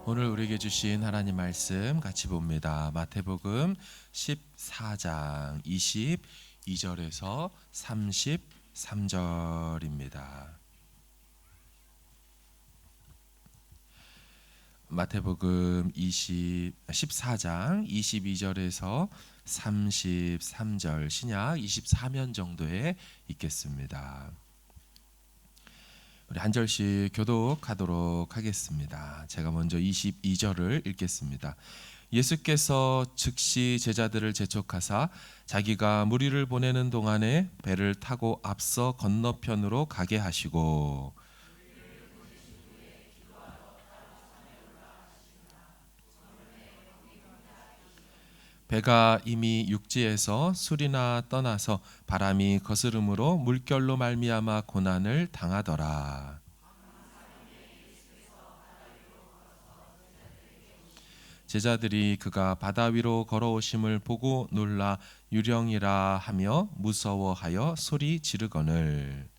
오늘 우리에게 주신 하나님 말씀 같이 봅니다. 마태복음 14장 22절에서 33절입니다. 마태복음 14장 22절에서 33절 신약 24면 정도에 있겠습니다. 우리 한 절씩 교독하도록 하겠습니다. 제가 먼저 22절을 읽겠습니다. 예수께서 즉시 제자들을 재촉하사 자기가 무리를 보내는 동안에 배를 타고 앞서 건너편으로 가게 하시고 배가 이미 육지에서 술이나 떠나서 바람이 거스름으로 물결로 말미암아 고난을 당하더라. 제자들이 그가 바다 위로 걸어오심을 보고 놀라 유령이라 하며 무서워하여 소리 지르거늘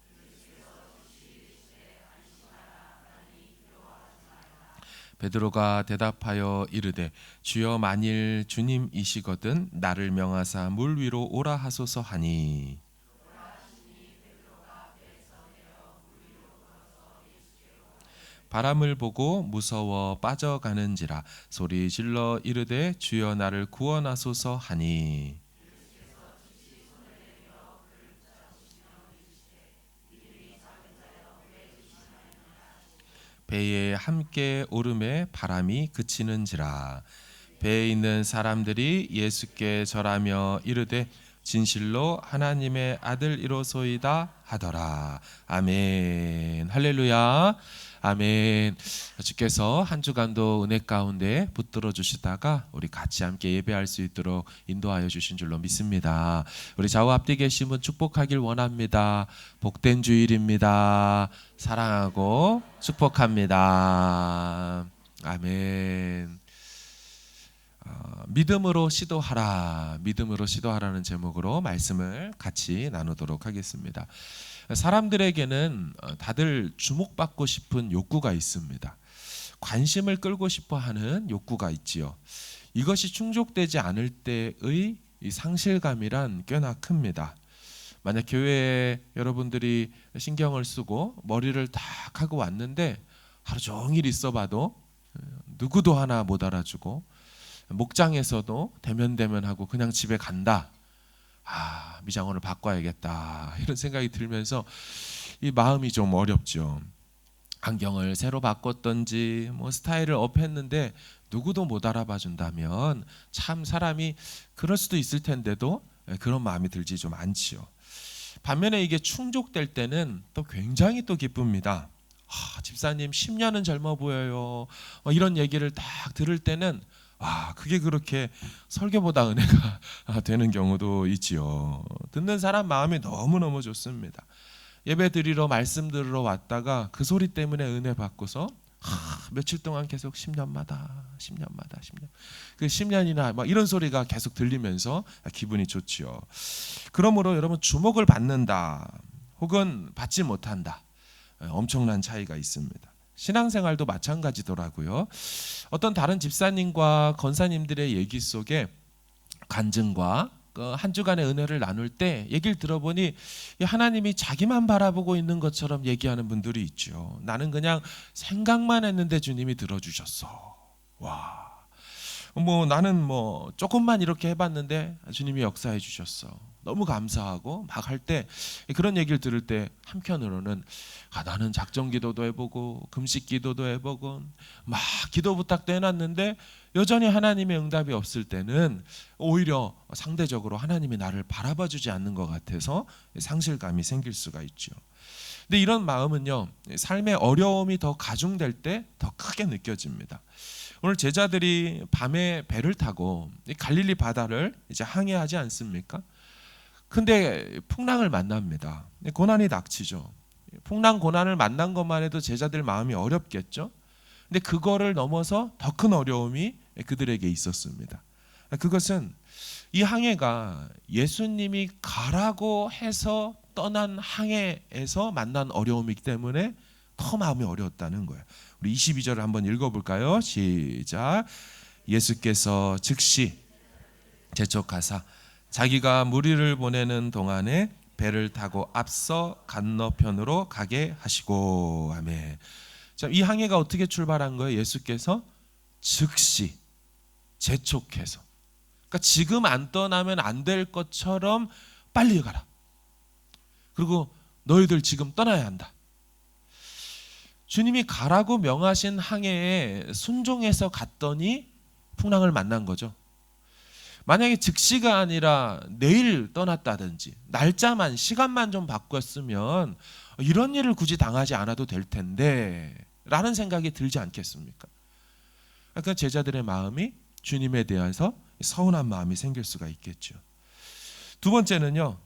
베드로가 대답하여 이르되 주여 만일 주님이시거든 나를 명하사 물 위로 오라 하소서 하니 바람을 보고 무서워 빠져가는지라 소리 질러 이르되 주여 나를 구원하소서 하니 배에 함께 오름에 바람이 그치는지라 배에 있는 사람들이 예수께 절하며 이르되 진실로 하나님의 아들이로소이다 하더라. 아멘. 할렐루야. 아멘. 주께서 한 주간도 은혜 가운데 붙들어 주시다가 우리 같이 함께 예배할 수 있도록 인도하여 주신 줄로 믿습니다. 우리 좌우 앞뒤 계신 분 축복하길 원합니다. 복된 주일입니다. 사랑하고 축복합니다. 아멘. 믿음으로 시도하라. 믿음으로 시도하라는 제목으로 말씀을 같이 나누도록 하겠습니다. 사람들에게는 다들 주목받고 싶은 욕구가 있습니다. 관심을 끌고 싶어 하는 욕구가 있지요. 이것이 충족되지 않을 때의 이 상실감이란 꽤나 큽니다. 만약 교회에 여러분들이 신경을 쓰고 머리를 딱 하고 왔는데 하루 종일 있어봐도 누구도 하나 못 알아주고 목장에서도 대면대면하고 그냥 집에 간다. 미장원을 바꿔야겠다 이런 생각이 들면서 이 마음이 좀 어렵죠. 안경을 새로 바꿨던지 스타일을 업했는데 누구도 못 알아봐 준다면 참 사람이 그럴 수도 있을 텐데도 그런 마음이 들지 좀 않지요. 반면에 이게 충족될 때는 또 굉장히 또 기쁩니다. 집사님 10년은 젊어 보여요. 이런 얘기를 딱 들을 때는 그게 그렇게 설교보다 은혜가 되는 경우도 있지요. 듣는 사람 마음이 너무너무 좋습니다. 예배 드리러 말씀 들으러 왔다가 그 소리 때문에 은혜 받고서 며칠 동안 계속 10년마다 그 10년이나 막 이런 소리가 계속 들리면서 기분이 좋지요. 그러므로 여러분 주목을 받는다 혹은 받지 못한다 엄청난 차이가 있습니다. 신앙생활도 마찬가지더라고요. 어떤 다른 집사님과 권사님들의 얘기 속에 간증과 한 주간의 은혜를 나눌 때 얘기를 들어보니 하나님이 자기만 바라보고 있는 것처럼 얘기하는 분들이 있죠. 나는 그냥 생각만 했는데 주님이 들어주셨어. 나는 조금만 이렇게 해봤는데 주님이 역사해 주셨어. 너무 감사하고 막 할 때 그런 얘기를 들을 때 한편으로는 나는 작정 기도도 해보고 금식 기도도 해보고 막 기도 부탁도 해놨는데 여전히 하나님의 응답이 없을 때는 오히려 상대적으로 하나님이 나를 바라봐 주지 않는 것 같아서 상실감이 생길 수가 있죠. 근데 이런 마음은요 삶의 어려움이 더 가중될 때 더 크게 느껴집니다. 오늘 제자들이 밤에 배를 타고 갈릴리 바다를 이제 항해하지 않습니까? 근데 풍랑을 만납니다. 고난이 닥치죠. 풍랑 고난을 만난 것만 해도 제자들 마음이 어렵겠죠. 근데 그거를 넘어서 더 큰 어려움이 그들에게 있었습니다. 그것은 이 항해가 예수님이 가라고 해서 떠난 항해에서 만난 어려움이기 때문에 더 마음이 어려웠다는 거예요. 우리 22절을 한번 읽어볼까요? 시작. 예수께서 즉시 재촉하사 자기가 무리를 보내는 동안에 배를 타고 앞서 건너편으로 가게 하시고. 아멘. 자, 이 항해가 어떻게 출발한 거예요? 예수께서 즉시 재촉해서, 그러니까 지금 안 떠나면 안 될 것처럼 빨리 가라. 그리고 너희들 지금 떠나야 한다. 주님이 가라고 명하신 항해에 순종해서 갔더니 풍랑을 만난 거죠. 만약에 즉시가 아니라 내일 떠났다든지 날짜만, 시간만 좀 바꿨으면 이런 일을 굳이 당하지 않아도 될 텐데 라는 생각이 들지 않겠습니까? 그러니까 제자들의 마음이 주님에 대해서 서운한 마음이 생길 수가 있겠죠. 두 번째는요,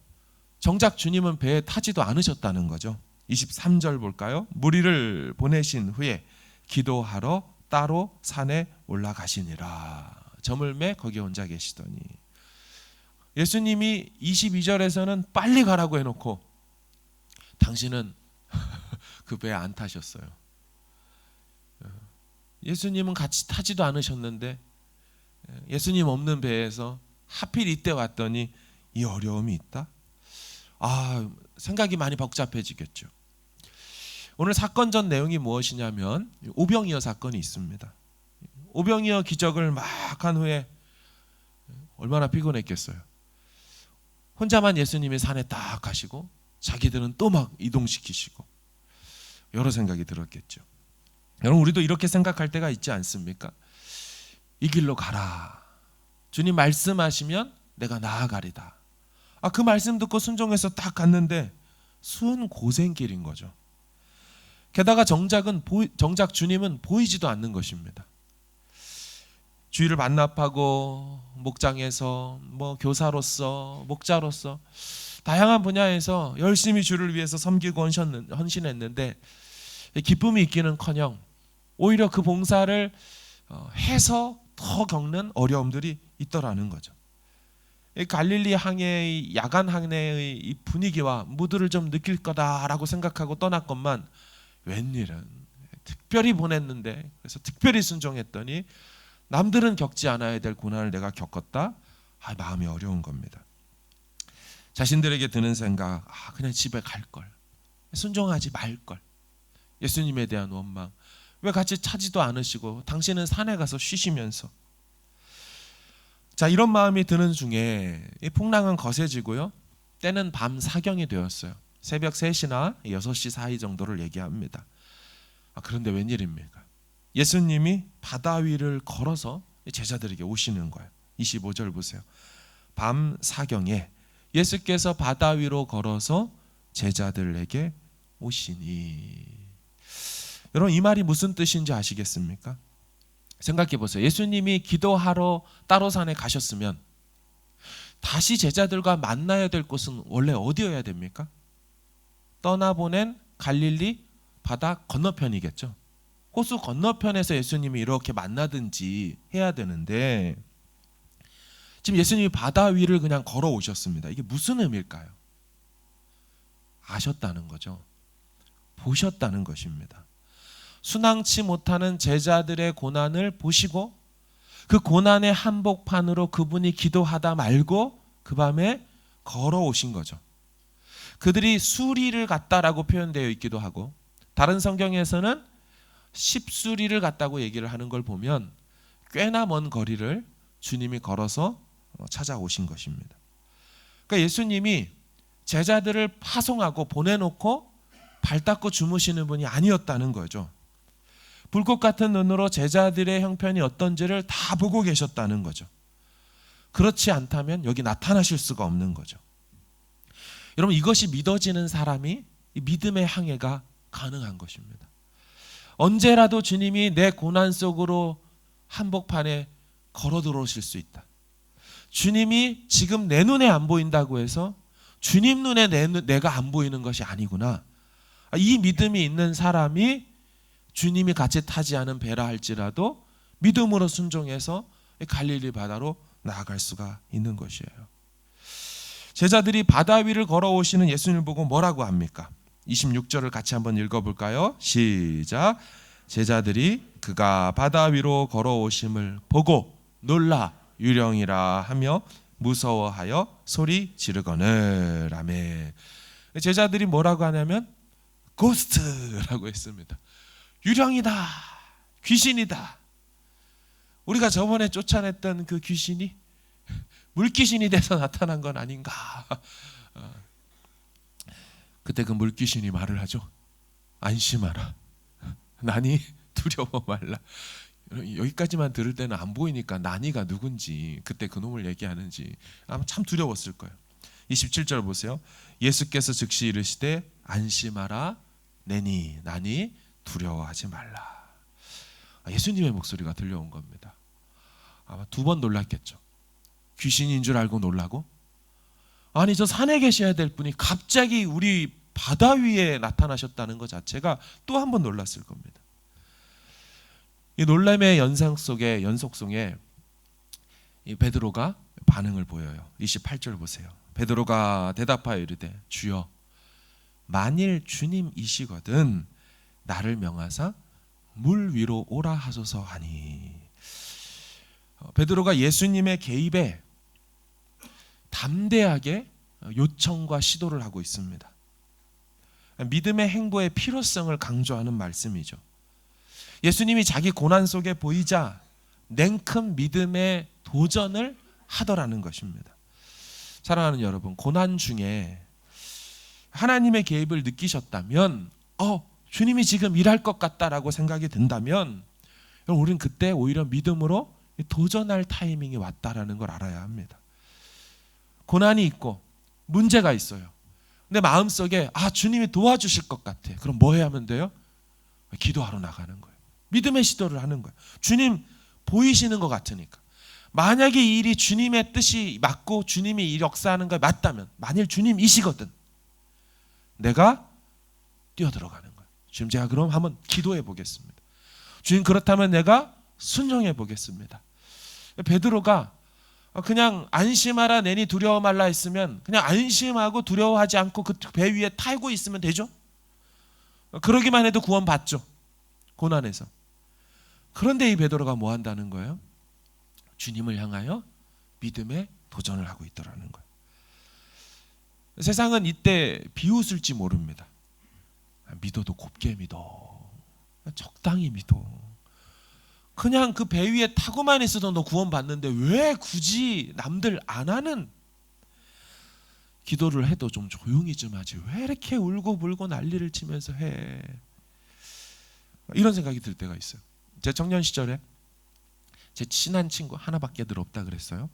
정작 주님은 배에 타지도 않으셨다는 거죠. 23절 볼까요? 무리를 보내신 후에 기도하러 따로 산에 올라가시니라. 저물매 거기 혼자 계시더니. 예수님이 22절에서는 빨리 가라고 해놓고 당신은 그 배에 안 타셨어요. 예수님은 같이 타지도 않으셨는데 예수님 없는 배에서 하필 이때 왔더니 이 어려움이 있다? 생각이 많이 복잡해지겠죠. 오늘 사건 전 내용이 무엇이냐면 오병이어 사건이 있습니다. 오병이어 기적을 막 한 후에 얼마나 피곤했겠어요. 혼자만 예수님이 산에 딱 가시고 자기들은 또 막 이동시키시고 여러 생각이 들었겠죠. 여러분, 우리도 이렇게 생각할 때가 있지 않습니까? 이 길로 가라. 주님 말씀하시면 내가 나아가리다. 그 말씀 듣고 순종해서 딱 갔는데 순 고생길인 거죠. 게다가 정작 주님은 보이지도 않는 것입니다. 주의를 반납하고 목장에서 교사로서 목자로서 다양한 분야에서 열심히 주를 위해서 섬기고 헌신했는데 기쁨이 있기는커녕 오히려 그 봉사를 해서 더 겪는 어려움들이 있더라는 거죠. 갈릴리 항해의 야간 항해의 이 분위기와 무드를 좀 느낄 거다라고 생각하고 떠났건만 웬일은 특별히 보냈는데, 그래서 특별히 순종했더니 남들은 겪지 않아야 될 고난을 내가 겪었다. 마음이 어려운 겁니다. 자신들에게 드는 생각, 그냥 집에 갈 걸, 순종하지 말 걸, 예수님에 대한 원망, 왜 같이 차지도 않으시고 당신은 산에 가서 쉬시면서. 자, 이런 마음이 드는 중에 이 풍랑은 거세지고요, 때는 밤 사경이 되었어요. 새벽 3시나 6시 사이 정도를 얘기합니다. 그런데 웬일입니까? 예수님이 바다 위를 걸어서 제자들에게 오시는 거예요. 25절 보세요. 밤 사경에 예수께서 바다 위로 걸어서 제자들에게 오시니. 여러분, 이 말이 무슨 뜻인지 아시겠습니까? 생각해 보세요. 예수님이 기도하러 따로 산에 가셨으면 다시 제자들과 만나야 될 곳은 원래 어디여야 됩니까? 떠나보낸 갈릴리 바다 건너편이겠죠. 호수 건너편에서 예수님이 이렇게 만나든지 해야 되는데 지금 예수님이 바다 위를 그냥 걸어오셨습니다. 이게 무슨 의미일까요? 아셨다는 거죠. 보셨다는 것입니다. 순항치 못하는 제자들의 고난을 보시고 그 고난의 한복판으로 그분이 기도하다 말고 그 밤에 걸어오신 거죠. 그들이 수리를 갔다라고 표현되어 있기도 하고 다른 성경에서는 10수리를 갔다고 얘기를 하는 걸 보면 꽤나 먼 거리를 주님이 걸어서 찾아오신 것입니다. 그러니까 예수님이 제자들을 파송하고 보내놓고 발 닦고 주무시는 분이 아니었다는 거죠. 불꽃 같은 눈으로 제자들의 형편이 어떤지를 다 보고 계셨다는 거죠. 그렇지 않다면 여기 나타나실 수가 없는 거죠. 여러분, 이것이 믿어지는 사람이 이 믿음의 항해가 가능한 것입니다. 언제라도 주님이 내 고난 속으로 한복판에 걸어 들어오실 수 있다. 주님이 지금 내 눈에 안 보인다고 해서 주님 눈에 내가 안 보이는 것이 아니구나. 이 믿음이 있는 사람이 주님이 같이 타지 않은 배라 할지라도 믿음으로 순종해서 갈릴리 바다로 나아갈 수가 있는 것이에요. 제자들이 바다 위를 걸어오시는 예수님을 보고 뭐라고 합니까? 26절을 같이 한번 읽어볼까요? 시작. 제자들이 그가 바다 위로 걸어오심을 보고 놀라 유령이라 하며 무서워하여 소리 지르거늘. 아멘. 제자들이 뭐라고 하냐면 고스트라고 했습니다. 유령이다, 귀신이다. 우리가 저번에 쫓아냈던 그 귀신이 물귀신이 돼서 나타난 건 아닌가. 그때 그 물귀신이 말을 하죠. 안심하라, 나니 두려워 말라. 여기까지만 들을 때는 안 보이니까 나니가 누군지, 그때 그놈을 얘기하는지 아마 참 두려웠을 거예요. 27절 보세요. 예수께서 즉시 이르시되 안심하라 내니 나니 두려워하지 말라. 예수님의 목소리가 들려온 겁니다. 아마 2번 놀랐겠죠. 귀신인 줄 알고 놀라고, 아니 저 산에 계셔야 될 분이 갑자기 우리 바다 위에 나타나셨다는 것 자체가 또 한 번 놀랐을 겁니다. 이 놀람의 연속 속에 이 베드로가 반응을 보여요. 28절 보세요. 베드로가 대답하여 이르되 주여 만일 주님이시거든 나를 명하사 물 위로 오라 하소서 하니. 베드로가 예수님의 개입에 담대하게 요청과 시도를 하고 있습니다. 믿음의 행보의 필요성을 강조하는 말씀이죠. 예수님이 자기 고난 속에 보이자 냉큼 믿음의 도전을 하더라는 것입니다. 사랑하는 여러분, 고난 중에 하나님의 개입을 느끼셨다면, 주님이 지금 일할 것 같다라고 생각이 든다면, 우리는 그때 오히려 믿음으로 도전할 타이밍이 왔다라는 걸 알아야 합니다. 고난이 있고 문제가 있어요. 근데 마음속에 주님이 도와주실 것 같아. 그럼 뭐 해야 하면 돼요? 기도하러 나가는 거예요. 믿음의 시도를 하는 거예요. 주님 보이시는 것 같으니까. 만약에 이 일이 주님의 뜻이 맞고 주님이 이 역사하는 게 맞다면, 만일 주님이시거든 내가 뛰어들어가는 거예요. 주님 제가 그럼 한번 기도해 보겠습니다. 주님 그렇다면 내가 순종해 보겠습니다. 베드로가 그냥 안심하라 내니 두려워 말라 했으면 그냥 안심하고 두려워하지 않고 그 배 위에 타고 있으면 되죠. 그러기만 해도 구원 받죠, 고난에서. 그런데 이 베드로가 뭐 한다는 거예요? 주님을 향하여 믿음의 도전을 하고 있더라는 거예요. 세상은 이때 비웃을지 모릅니다. 믿어도 곱게 믿어, 적당히 믿어. 그냥 그 배 위에 타고만 있어도 너 구원 받는데 왜 굳이 남들 안 하는 기도를 해도 좀 조용히 좀 하지, 왜 이렇게 울고 불고 난리를 치면서 해. 이런 생각이 들 때가 있어요. 제 청년 시절에 제 친한 친구 하나밖에 늘 없다 그랬어요.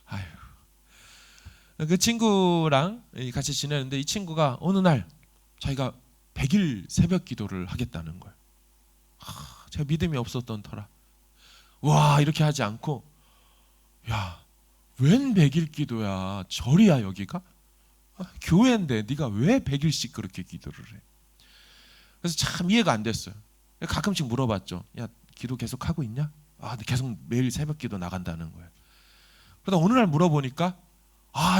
아유, 그 친구랑 같이 지내는데 이 친구가 어느 날 자기가 100일 새벽 기도를 하겠다는 거예요. 제가 믿음이 없었던 터라 와 이렇게 하지 않고, 야 웬 100일 기도야, 절이야 여기가? 교회인데 네가 왜 100일씩 그렇게 기도를 해? 그래서 참 이해가 안 됐어요. 가끔씩 물어봤죠. 야 기도 계속 하고 있냐? 계속 매일 새벽 기도 나간다는 거예요. 그러다 어느 날 물어보니까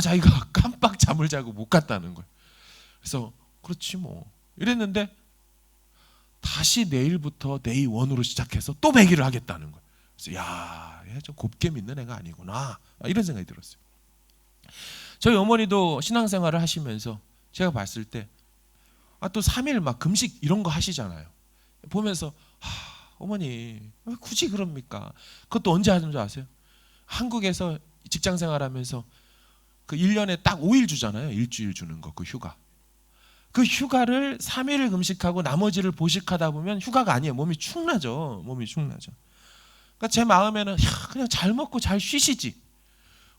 자기가 깜빡 잠을 자고 못 갔다는 거예요. 그래서 그렇지 뭐 이랬는데 다시 내일부터 데이 1으로 시작해서 또 100일을 하겠다는 거예요. 그래서 얘 좀 곱게 믿는 애가 아니구나, 이런 생각이 들었어요. 저희 어머니도 신앙생활을 하시면서 제가 봤을 때 또 3일 막 금식 이런 거 하시잖아요. 보면서 어머니 왜 굳이 그럽니까? 그것도 언제 하는 줄 아세요? 한국에서 직장생활하면서 그 1년에 딱 5일 주잖아요. 일주일 주는 거, 그 휴가. 그 휴가를 3일을 금식하고 나머지를 보식하다 보면 휴가가 아니에요. 몸이 축나죠. 그러니까 제 마음에는 그냥 잘 먹고 잘 쉬시지,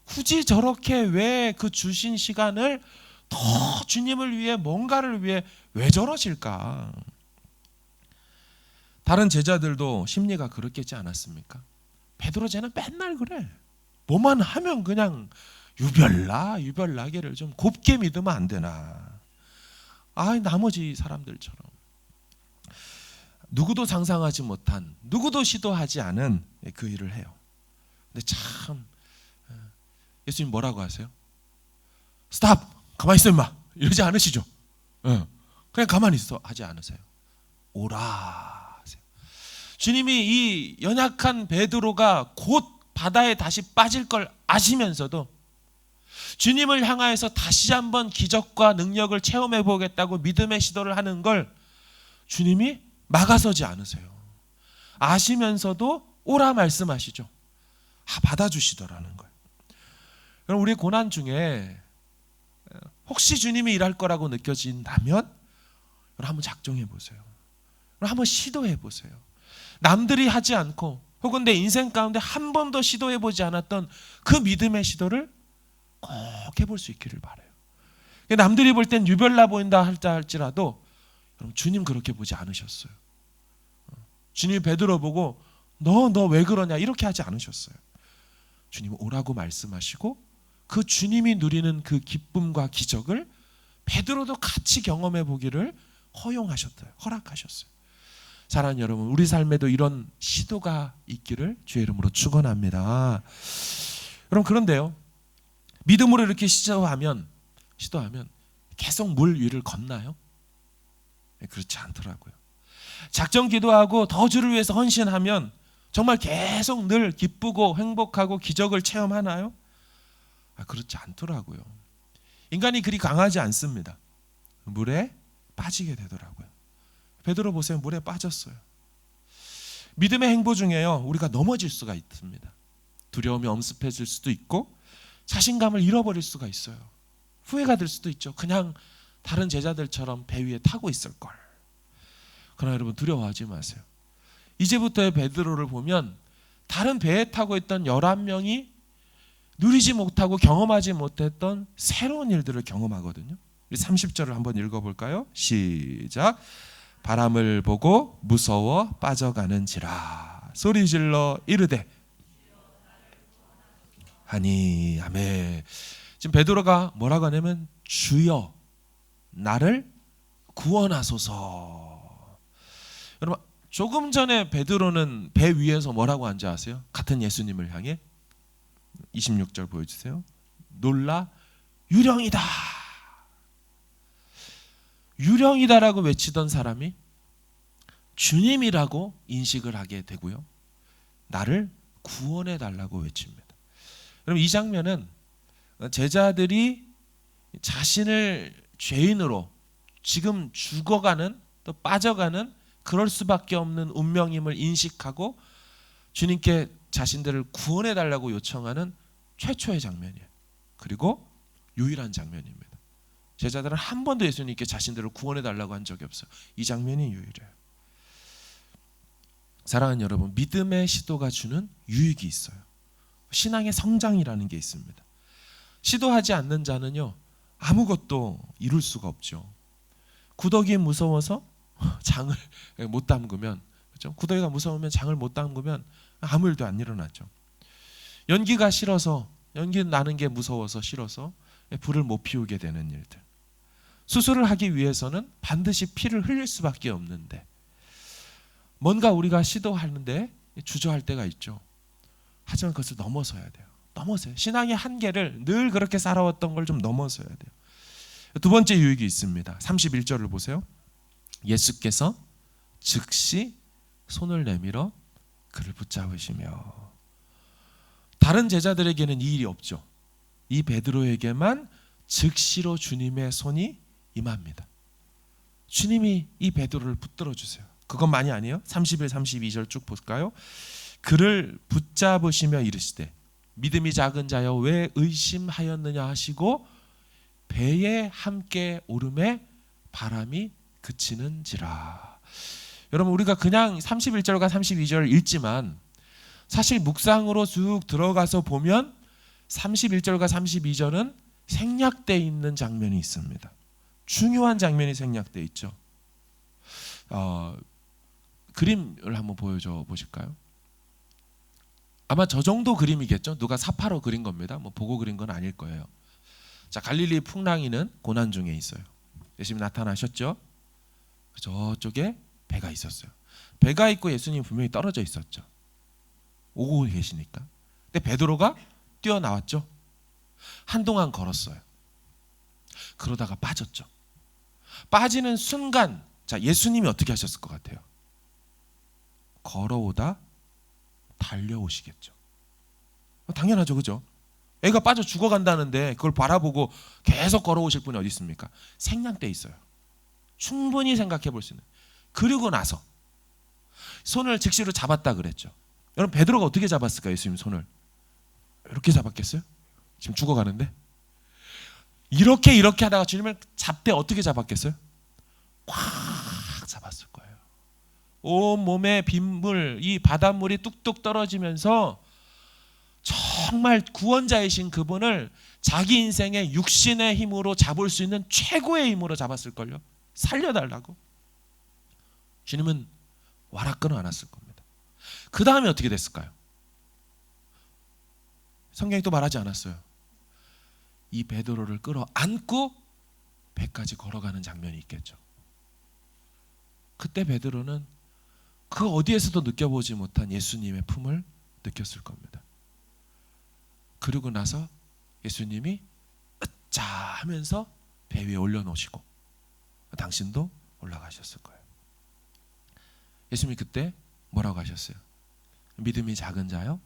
굳이 저렇게 왜 그 주신 시간을 더 주님을 위해 뭔가를 위해 왜 저러실까? 다른 제자들도 심리가 그렇겠지 않았습니까? 베드로 쟤는 맨날 그래. 뭐만 하면 그냥 유별나게를 좀 곱게 믿으면 안 되나? 나머지 사람들처럼 누구도 상상하지 못한, 누구도 시도하지 않은 그 일을 해요. 근데 참 예수님 뭐라고 하세요? 스탑! 가만히 있어 임마! 이러지 않으시죠? 그냥 가만히 있어 하지 않으세요. 오라 하세요. 주님이 이 연약한 베드로가 곧 바다에 다시 빠질 걸 아시면서도 주님을 향하여서 다시 한번 기적과 능력을 체험해 보겠다고 믿음의 시도를 하는 걸 주님이 막아서지 않으세요. 아시면서도 오라 말씀하시죠. 받아주시더라는 거예요. 그럼 우리 고난 중에 혹시 주님이 일할 거라고 느껴진다면 한번 작정해 보세요. 한번 시도해 보세요. 남들이 하지 않고 혹은 내 인생 가운데 한 번도 시도해 보지 않았던 그 믿음의 시도를 꼭 해볼 수 있기를 바라요. 남들이 볼 땐 유별나 보인다 할지라도 여러분, 주님 그렇게 보지 않으셨어요. 주님이 베드로 보고 너 왜 그러냐 이렇게 하지 않으셨어요. 주님은 오라고 말씀하시고 그 주님이 누리는 그 기쁨과 기적을 베드로도 같이 경험해 보기를 허락하셨어요. 사랑하는 여러분, 우리 삶에도 이런 시도가 있기를 주의 이름으로 축원합니다. 여러분, 그런데요, 믿음으로 이렇게 시도하면 계속 물 위를 걷나요? 그렇지 않더라고요. 작정 기도하고 더 주를 위해서 헌신하면 정말 계속 늘 기쁘고 행복하고 기적을 체험하나요? 그렇지 않더라고요. 인간이 그리 강하지 않습니다. 물에 빠지게 되더라고요. 베드로 보세요. 물에 빠졌어요. 믿음의 행보 중에요, 우리가 넘어질 수가 있습니다. 두려움이 엄습해질 수도 있고 자신감을 잃어버릴 수가 있어요. 후회가 될 수도 있죠. 그냥 다른 제자들처럼 배 위에 타고 있을 걸. 그러나 여러분, 두려워하지 마세요. 이제부터의 베드로를 보면 다른 배에 타고 있던 11명이 누리지 못하고 경험하지 못했던 새로운 일들을 경험하거든요. 우리 30절을 한번 읽어볼까요? 시작. 바람을 보고 무서워 빠져가는지라 소리질러 이르되 하니. 아멘. 지금 베드로가 뭐라고 하냐면 주여 나를 구원하소서. 여러분, 조금 전에 베드로는 배 위에서 뭐라고 한지 아세요? 같은 예수님을 향해 26절 보여주세요. 놀라 유령이다. 유령이다라고 외치던 사람이 주님이라고 인식을 하게 되고요, 나를 구원해 달라고 외칩니다. 여러분, 이 장면은 제자들이 자신을 죄인으로 지금 죽어가는, 또 빠져가는 그럴 수밖에 없는 운명임을 인식하고 주님께 자신들을 구원해 달라고 요청하는 최초의 장면이에요. 그리고 유일한 장면입니다. 제자들은 한 번도 예수님께 자신들을 구원해 달라고 한 적이 없어요. 이 장면이 유일해요. 사랑하는 여러분, 믿음의 시도가 주는 유익이 있어요. 신앙의 성장이라는 게 있습니다. 시도하지 않는 자는요, 아무것도 이룰 수가 없죠. 구더기 무서워서 장을 못 담그면, 그렇죠? 구더기가 무서우면 장을 못 담그면 아무 일도 안 일어나죠. 연기가 싫어서, 연기 나는 게 무서워서 싫어서 불을 못 피우게 되는 일들. 수술을 하기 위해서는 반드시 피를 흘릴 수밖에 없는데 뭔가 우리가 시도하는데 주저할 때가 있죠. 하지만 그것을 넘어서야 돼요. 넘어서요. 신앙의 한계를 늘 그렇게 살아왔던 걸 좀 넘어서야 돼요. 두 번째 유익이 있습니다. 31절을 보세요. 예수께서 즉시 손을 내밀어 그를 붙잡으시며. 다른 제자들에게는 이 일이 없죠. 이 베드로에게만 즉시로 주님의 손이 임합니다. 주님이 이 베드로를 붙들어 주세요. 그것만이 아니에요. 31, 32절 쭉 볼까요? 그를 붙잡으시며 이르시되 믿음이 작은 자여 왜 의심하였느냐 하시고 배에 함께 오름에 바람이 그치는지라. 여러분, 우리가 그냥 31절과 32절을 읽지만 사실 묵상으로 쭉 들어가서 보면 31절과 32절은 생략되어 있는 장면이 있습니다. 중요한 장면이 생략되어 있죠. 그림을 한번 보여줘 보실까요? 아마 저 정도 그림이겠죠. 누가 사파로 그린 겁니다. 뭐 보고 그린 건 아닐 거예요. 자, 갈릴리 풍랑이는 고난 중에 있어요. 예수님이 나타나셨죠. 저쪽에 배가 있었어요. 배가 있고 예수님 분명히 떨어져 있었죠. 오고 계시니까. 근데 베드로가 뛰어나왔죠. 한동안 걸었어요. 그러다가 빠졌죠. 빠지는 순간, 자, 예수님이 어떻게 하셨을 것 같아요? 걸어오다 달려오시겠죠. 당연하죠, 그죠? 애가 빠져 죽어간다는데 그걸 바라보고 계속 걸어오실 분이 어디 있습니까? 생략돼 있어요. 충분히 생각해 볼 수 있는. 그리고 나서 손을 즉시로 잡았다 그랬죠. 여러분, 베드로가 어떻게 잡았을까요? 예수님 손을 이렇게 잡았겠어요? 지금 죽어가는데 이렇게 하다가 주님을 잡되 어떻게 잡았겠어요? 꽉 잡았을 거예요. 온 몸에 빗물, 이 바닷물이 뚝뚝 떨어지면서 정말 구원자이신 그분을 자기 인생의 육신의 힘으로 잡을 수 있는 최고의 힘으로 잡았을걸요. 살려달라고. 주님은 와라끈 안 왔을 겁니다. 그 다음에 어떻게 됐을까요? 성경이 또 말하지 않았어요. 이 베드로를 끌어안고 배까지 걸어가는 장면이 있겠죠. 그때 베드로는 그 어디에서도 느껴보지 못한 예수님의 품을 느꼈을 겁니다. 그러고 나서 예수님이 으짜 하면서 배 위에 올려놓으시고 당신도 올라가셨을 거예요. 예수님이 그때 뭐라고 하셨어요? 믿음이 작은 자여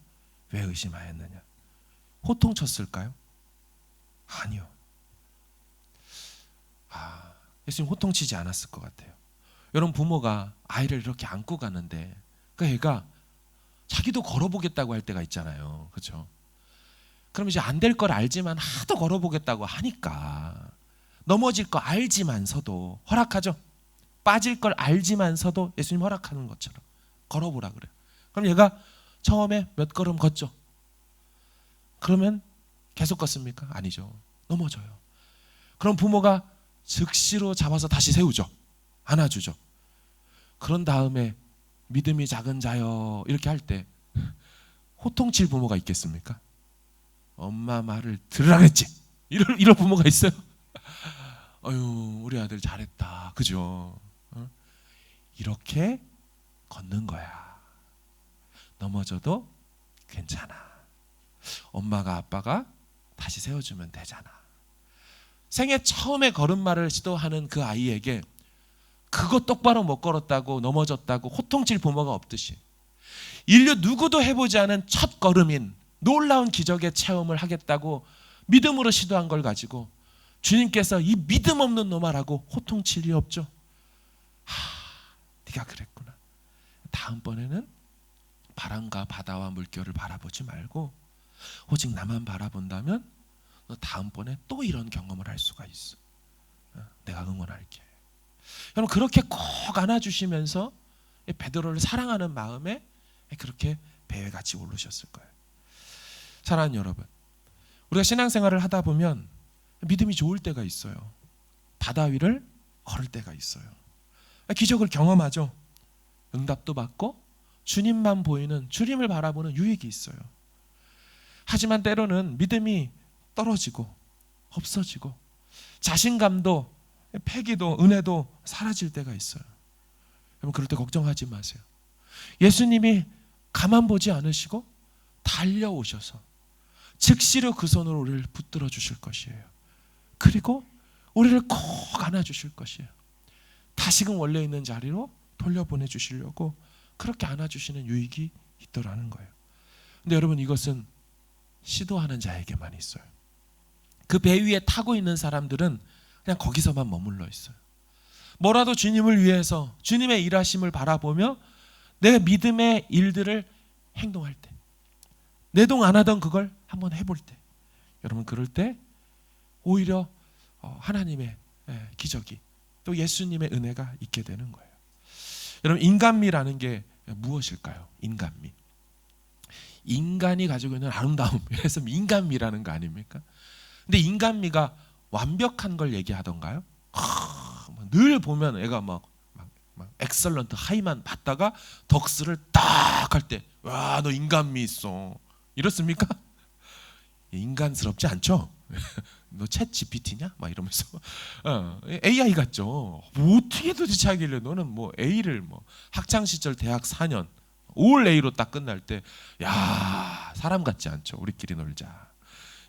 왜 의심하였느냐? 호통쳤을까요? 아니요. 예수님 호통치지 않았을 것 같아요. 여러분, 부모가 아이를 이렇게 안고 가는데 그 애가 자기도 걸어보겠다고 할 때가 있잖아요. 그렇죠? 그럼 이제 안 될 걸 알지만 하도 걸어보겠다고 하니까 넘어질 거 알지만서도 허락하죠. 빠질 걸 알지만서도 예수님 허락하는 것처럼 걸어보라 그래요. 그럼 얘가 처음에 몇 걸음 걷죠. 그러면 계속 걷습니까? 아니죠. 넘어져요. 그럼 부모가 즉시로 잡아서 다시 세우죠. 안아주죠. 그런 다음에 믿음이 작은 자여 이렇게 할 때 호통칠 부모가 있겠습니까? 엄마 말을 들으라 그랬지. 이런 부모가 있어요. 어휴, 우리 아들 잘했다. 그죠? 이렇게 걷는 거야. 넘어져도 괜찮아. 엄마가 아빠가 다시 세워주면 되잖아. 생애 처음에 걸음마를 시도하는 그 아이에게 그거 똑바로 못 걸었다고 넘어졌다고 호통칠 부모가 없듯이 인류 누구도 해보지 않은 첫 걸음인 놀라운 기적의 체험을 하겠다고 믿음으로 시도한 걸 가지고 주님께서 이 믿음 없는 놈아라고 호통칠 리 없죠. 네가 그랬구나. 다음번에는 바람과 바다와 물결을 바라보지 말고 오직 나만 바라본다면 너 다음번에 또 이런 경험을 할 수가 있어. 내가 응원할게. 여러분, 그렇게 꼭 안아주시면서 베드로를 사랑하는 마음에 그렇게 배에 같이 오르셨을 거예요. 사랑하는 여러분, 우리가 신앙생활을 하다 보면 믿음이 좋을 때가 있어요. 바다 위를 걸을 때가 있어요. 기적을 경험하죠. 응답도 받고 주님만 보이는, 주님을 바라보는 유익이 있어요. 하지만 때로는 믿음이 떨어지고 없어지고 자신감도 패기도 은혜도 사라질 때가 있어요. 여러분, 그럴 때 걱정하지 마세요. 예수님이 가만 보지 않으시고 달려오셔서 즉시로 그 손으로 우리를 붙들어 주실 것이에요. 그리고 우리를 꼭 안아주실 것이에요. 다시금 원래 있는 자리로 돌려보내 주시려고 그렇게 안아주시는 유익이 있더라는 거예요. 근데 여러분, 이것은 시도하는 자에게만 있어요. 그 배 위에 타고 있는 사람들은 그냥 거기서만 머물러 있어요. 뭐라도 주님을 위해서 주님의 일하심을 바라보며 내 믿음의 일들을 행동할 때, 내동 안 하던 그걸 한번 해볼 때, 여러분, 그럴 때 오히려 하나님의 기적이 또 예수님의 은혜가 있게 되는 거예요. 여러분, 인간미라는 게 무엇일까요? 인간미. 인간이 가지고 있는 아름다움, 그래서 인간미라는 거 아닙니까? 근데 인간미가 완벽한 걸 얘기하던가요? 늘 보면 애가 막 엑설런트 하이만 받다가 덕스를 딱 할 때, 와, 너 인간미 있어. 이렇습니까? 인간스럽지 않죠? 너 챗 GPT냐? 막 이러면서 AI 같죠. 뭐 어떻게 도대체 하길래 너는 뭐 A를 뭐 학창 시절 대학 4년 올 A로 딱 끝날 때, 야, 사람 같지 않죠. 우리끼리 놀자.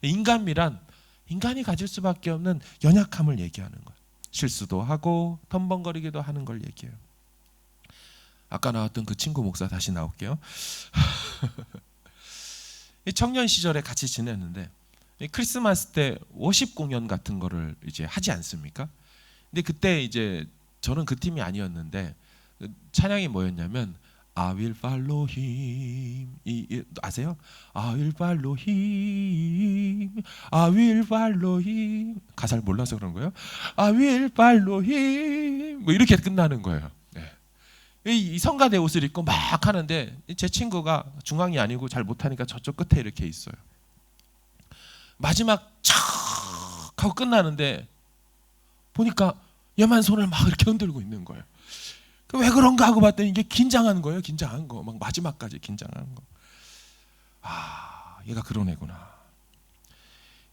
인간미란 인간이 가질 수밖에 없는 연약함을 얘기하는 거예요. 실수도 하고 덤벙거리기도 하는 걸 얘기해요. 아까 나왔던 그 친구 목사 다시 나올게요. 청년 시절에 같이 지냈는데 크리스마스 때 워십 공연 같은 거를 이제 하지 않습니까? 근데 그때 이제 저는 그 팀이 아니었는데 찬양이 뭐였냐면 I will follow him. 아세요? I will follow him. I will follow him. 가사를 몰라서 그런 거예요. I will follow him. 뭐 이렇게 끝나는 거예요. 네. 이 성가대 옷을 입고 막 하는데 제 친구가 중앙이 아니고 잘 못하니까 저쪽 끝에 이렇게 있어요. 마지막 촥 하고 끝나는데 보니까 얘만 손을 막 이렇게 흔들고 있는 거예요. 왜 그런가 하고 봤더니 이게 긴장한 거예요. 긴장한 거. 막 마지막까지 긴장한 거. 아, 얘가 그런 애구나.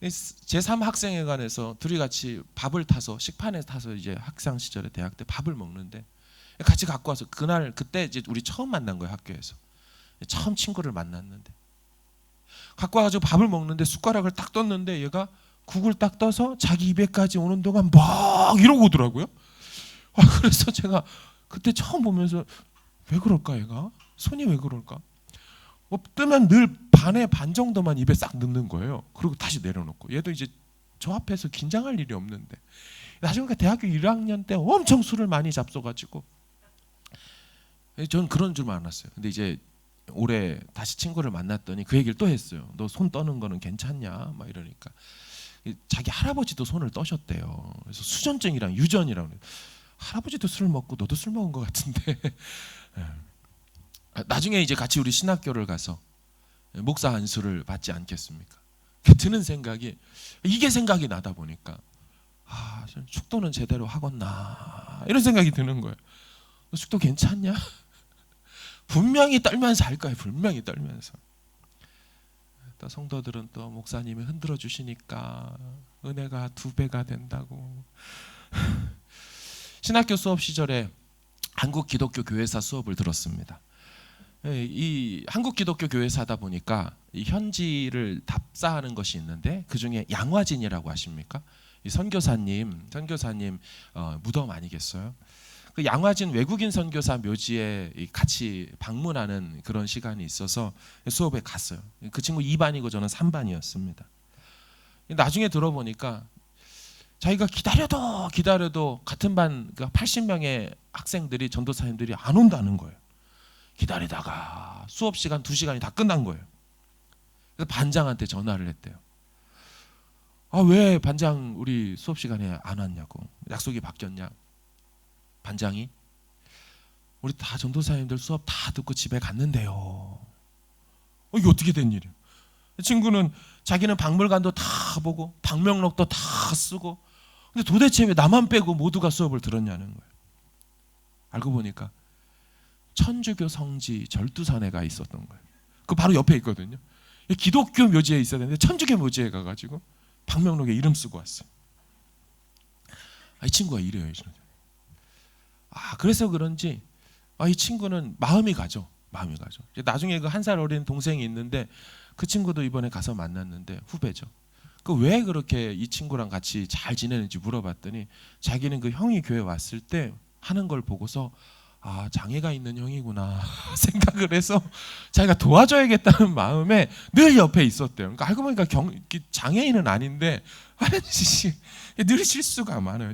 제3학생회관에서 둘이 같이 밥을 타서 식판에 타서 이제 학창 시절에 대학 때 밥을 먹는데 같이 갖고 와서 그때 이제 우리 처음 만난 거예요. 학교에서. 처음 친구를 만났는데 갖고 와가지고 밥을 먹는데 숟가락을 딱 떴는데 얘가 국을 딱 떠서 자기 입에까지 오는 동안 막 이러고 오더라고요. 그래서 제가 그때 처음 보면서 왜 그럴까 얘가? 손이 왜 그럴까? 뭐 뜨면 늘 반에 반 정도만 입에 싹 넣는 거예요. 그리고 다시 내려놓고 얘도 이제 저 앞에서 긴장할 일이 없는데 나중에 대학교 1학년 때 엄청 술을 많이 잡숴가지고 저는 그런 줄만 알았어요. 근데 이제 올해 다시 친구를 만났더니 그 얘기를 또 했어요. 너 손 떠는 거는 괜찮냐? 막 이러니까 자기 할아버지도 손을 떠셨대요. 그래서 수전증이랑 유전이랑 할아버지도 술 먹고 너도 술 먹은 것 같은데 나중에 이제 같이 우리 신학교를 가서 목사 안수를 받지 않겠습니까? 드는 생각이 이게 생각이 나다 보니까 축도는 제대로 하겠나 이런 생각이 드는 거예요. 너 축도 괜찮냐? 분명히 떨면서 할 거예요. 분명히 떨면서. 또 성도들은 또 목사님이 흔들어 주시니까 은혜가 2배가 된다고. 신학교 수업 시절에 한국 기독교 교회사 수업을 들었습니다. 이 한국 기독교 교회사다 보니까 이 현지를 답사하는 것이 있는데 그 중에 양화진이라고 아십니까? 이 선교사님 무덤 아니겠어요? 그 양화진 외국인 선교사 묘지에 같이 방문하는 그런 시간이 있어서 수업에 갔어요. 그 친구 2반이고 저는 3반이었습니다. 나중에 들어보니까 자기가 기다려도 같은 반 80명의 학생들이 전도사님들이 안 온다는 거예요. 기다리다가 수업 시간 2시간이 다 끝난 거예요. 그래서 반장한테 전화를 했대요. 왜 반장 우리 수업 시간에 안 왔냐고. 약속이 바뀌었냐. 반장이 우리 다 전도사님들 수업 다 듣고 집에 갔는데요. 이게 어떻게 된 일이에요? 친구는 자기는 박물관도 다 보고 방명록도 다 쓰고 근데 도대체 왜 나만 빼고 모두가 수업을 들었냐는 거예요. 알고 보니까 천주교 성지 절두선회가 있었던 거예요. 그 바로 옆에 있거든요. 기독교 묘지에 있어야 되는데 천주교 묘지에 가가지고 방명록에 이름 쓰고 왔어요. 이 친구가 이래요. 그래서 그런지 이 친구는 마음이 가죠. 나중에 그 1살 어린 동생이 있는데 그 친구도 이번에 가서 만났는데 후배죠. 그 왜 그렇게 이 친구랑 같이 잘 지내는지 물어봤더니 자기는 그 형이 교회 왔을 때 하는 걸 보고서 장애가 있는 형이구나 생각을 해서 자기가 도와줘야겠다는 마음에 늘 옆에 있었대요. 그러니까 알고 보니까 장애인은 아닌데 늘 실수가 많아요.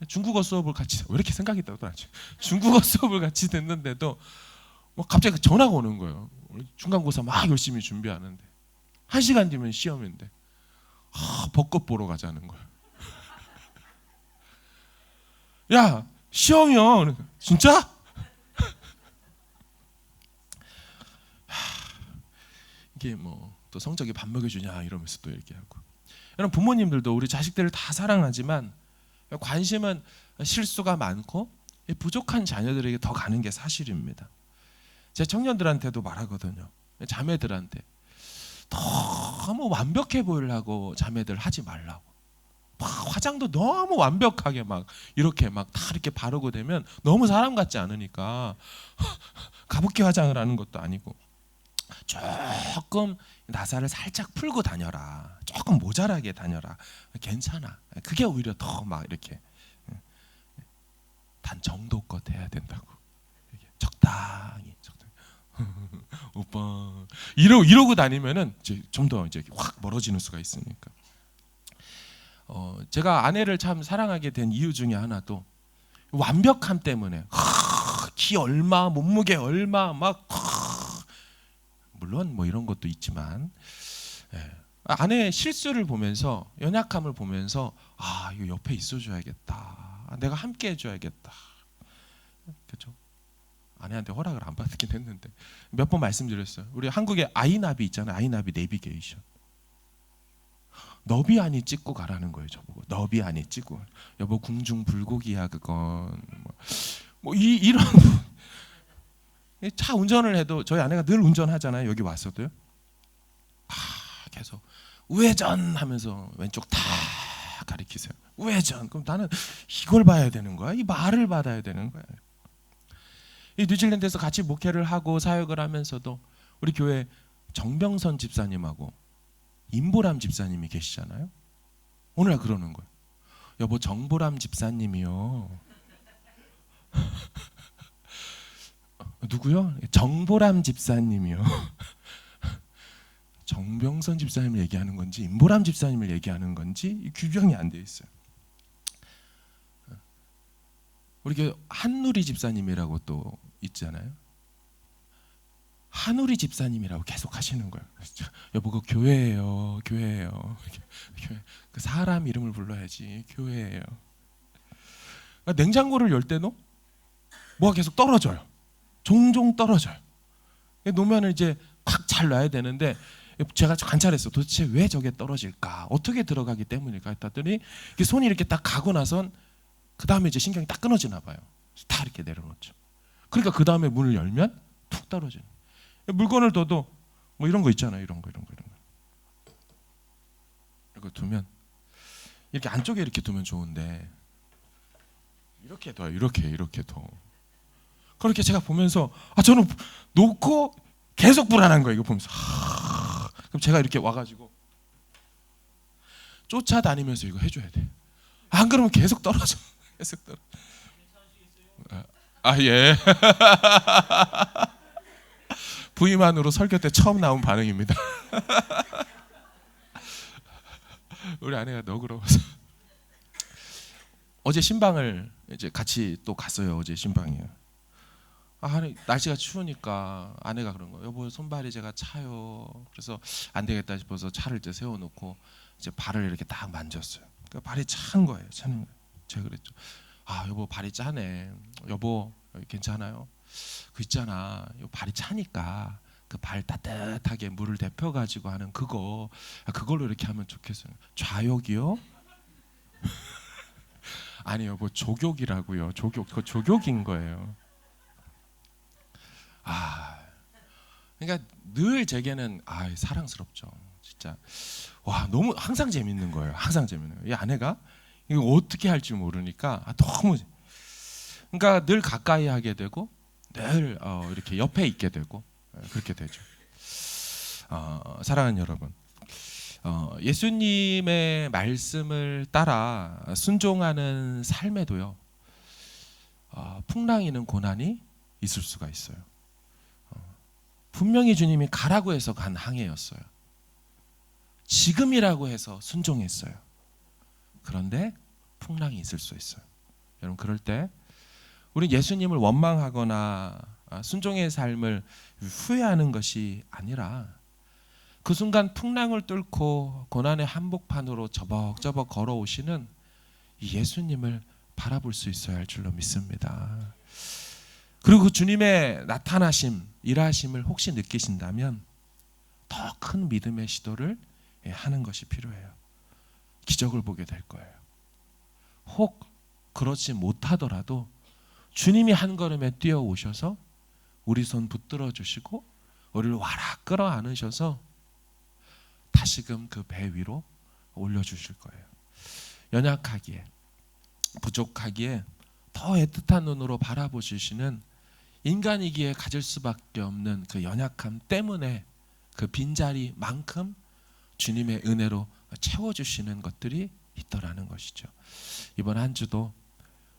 중국어 수업을 같이 왜 이렇게 생각이 떠더라죠. 중국어 수업을 같이 듣는데도 뭐 갑자기 전화가 오는 거예요. 중간고사 막 열심히 준비하는데 1시간 뒤면 시험인데 벚꽃 보러 가자는 거예요. 야 시험이요. 진짜? 이게 뭐 또 성적이 밥 먹여주냐 이러면서 또 얘기하고. 여러분 부모님들도 우리 자식들을 다 사랑하지만 관심은 실수가 많고 부족한 자녀들에게 더 가는 게 사실입니다. 제 청년들한테도 말하거든요. 자매들한테 너무 완벽해 보이려고 자매들 하지 말라고. 화장도 너무 완벽하게 이렇게 다 이렇게 바르고 되면 너무 사람 같지 않으니까 가부키 화장을 하는 것도 아니고 조금 나사를 살짝 풀고 다녀라. 조금 모자라게 다녀라. 괜찮아. 그게 오히려 더 막 이렇게 단 정도껏 해야 된다고. 적당히. 오빠 이러고 다니면은 이제 좀 더 이제 확 멀어지는 수가 있으니까. 제가 아내를 참 사랑하게 된 이유 중에 하나도 완벽함 때문에. 키 얼마, 몸무게 얼마, 막 물론 뭐 이런 것도 있지만, 아내의 실수를 보면서, 연약함을 보면서, 이거 옆에 있어줘야겠다. 내가 함께 해줘야겠다. 그렇죠? 아내한테 허락을 안 받긴 했는데 몇 번 말씀드렸어요. 우리 한국에 아이나비 있잖아요. 아이나비 내비게이션. 너비 안이 찍고 가라는 거예요. 저보고 너비 안이 찍고. 여보 궁중 불고기야 그건. 이런 차 운전을 해도 저희 아내가 늘 운전하잖아요. 여기 왔어도요. 계속 우회전 하면서 왼쪽 다 가리키세요. 우회전. 그럼 나는 이걸 봐야 되는 거야? 이 말을 받아야 되는 거야? 이 뉴질랜드에서 같이 목회를 하고 사역을 하면서도 우리 교회 정병선 집사님하고 임보람 집사님이 계시잖아요. 오늘 그러는 거예요. 여보 정보람 집사님이요. 누구요? 정보람 집사님이요. 정병선 집사님을 얘기하는 건지 임보람 집사님을 얘기하는 건지 규정이 안 돼 있어요. 우리 교회 한누리 집사님이라고 또 있잖아요. 한우리 집사님이라고 계속 하시는 거예요. 여보 그 교회예요. 교회예요. 그 사람 이름을 불러야지. 교회예요. 냉장고를 열 때도 뭐가 계속 떨어져요. 종종 떨어져요. 놓으면 이제 꽉 잘 놔야 되는데 제가 관찰했어요. 도대체 왜 저게 떨어질까? 어떻게 들어가기 때문일까? 했더니 손이 이렇게 딱 가고 나선 그 다음에 이제 신경이 딱 끊어지나 봐요. 다 이렇게 내려놓죠. 그러니까 그 다음에 문을 열면 툭 떨어져요. 물건을 둬도 뭐 이런 거 있잖아요. 이런 거. 이거 두면 이렇게 안쪽에 이렇게 두면 좋은데 이렇게 둬요. 이렇게 둬. 그렇게 제가 보면서 저는 놓고 계속 불안한 거예요. 이거 보면서. 그럼 제가 이렇게 와가지고 쫓아다니면서 이거 해줘야 돼. 안 그러면 계속 떨어져. 계속 떨어져. 예. 부임안으로 설교 때 처음 나온 반응입니다. 우리 아내가 너그러워서. 어제 신방을 이제 같이 또 갔어요. 어제 신방이에요. 날씨가 추우니까 아내가 그런 거예요. 여보 손발이 제가 차요. 그래서 안 되겠다 싶어서 차를 이제 세워놓고 이제 발을 이렇게 딱 만졌어요. 그러니까 발이 찬 거예요. 차는 거예요. 제가 그랬죠. 여보 발이 짜네. 여보 괜찮아요? 그 있잖아. 발이 차니까 그 발 따뜻하게 물을 데펴 가지고 하는 그걸로 이렇게 하면 좋겠어요. 좌욕이요? 아니요, 뭐 조욕이라고요. 조욕, 그거 조욕인 거예요. 그러니까 늘 제게는 사랑스럽죠. 진짜 너무 항상 재밌는 거예요. 항상 재밌는 거예요. 이 아내가 이거 어떻게 할지 모르니까 너무. 그러니까 늘 가까이 하게 되고 늘 이렇게 옆에 있게 되고 그렇게 되죠. 사랑하는 여러분, 예수님의 말씀을 따라 순종하는 삶에도요 풍랑이는 고난이 있을 수가 있어요. 분명히 주님이 가라고 해서 간 항해였어요. 지금이라고 해서 순종했어요. 그런데 풍랑이 있을 수 있어요. 여러분 그럴 때 우리 예수님을 원망하거나 순종의 삶을 후회하는 것이 아니라 그 순간 풍랑을 뚫고 고난의 한복판으로 저벅저벅 걸어오시는 이 예수님을 바라볼 수 있어야 할 줄로 믿습니다. 그리고 그 주님의 나타나심, 일하심을 혹시 느끼신다면 더 큰 믿음의 시도를 하는 것이 필요해요. 기적을 보게 될 거예요. 혹 그렇지 못하더라도 주님이 한 걸음에 뛰어오셔서 우리 손 붙들어 주시고 우리를 와락 끌어 안으셔서 다시금 그 배 위로 올려주실 거예요. 연약하기에 부족하기에 더 애틋한 눈으로 바라보시는 인간이기에 가질 수밖에 없는 그 연약함 때문에 그 빈자리만큼 주님의 은혜로 채워주시는 것들이 있더라는 것이죠. 이번 한 주도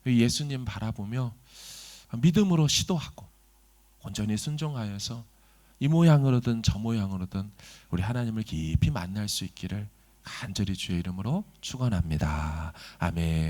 예수님 바라보며 믿음으로 시도하고 온전히 순종하여서 이 모양으로든 저 모양으로든 우리 하나님을 깊이 만날 수 있기를 간절히 주의 이름으로 축원합니다. 아멘.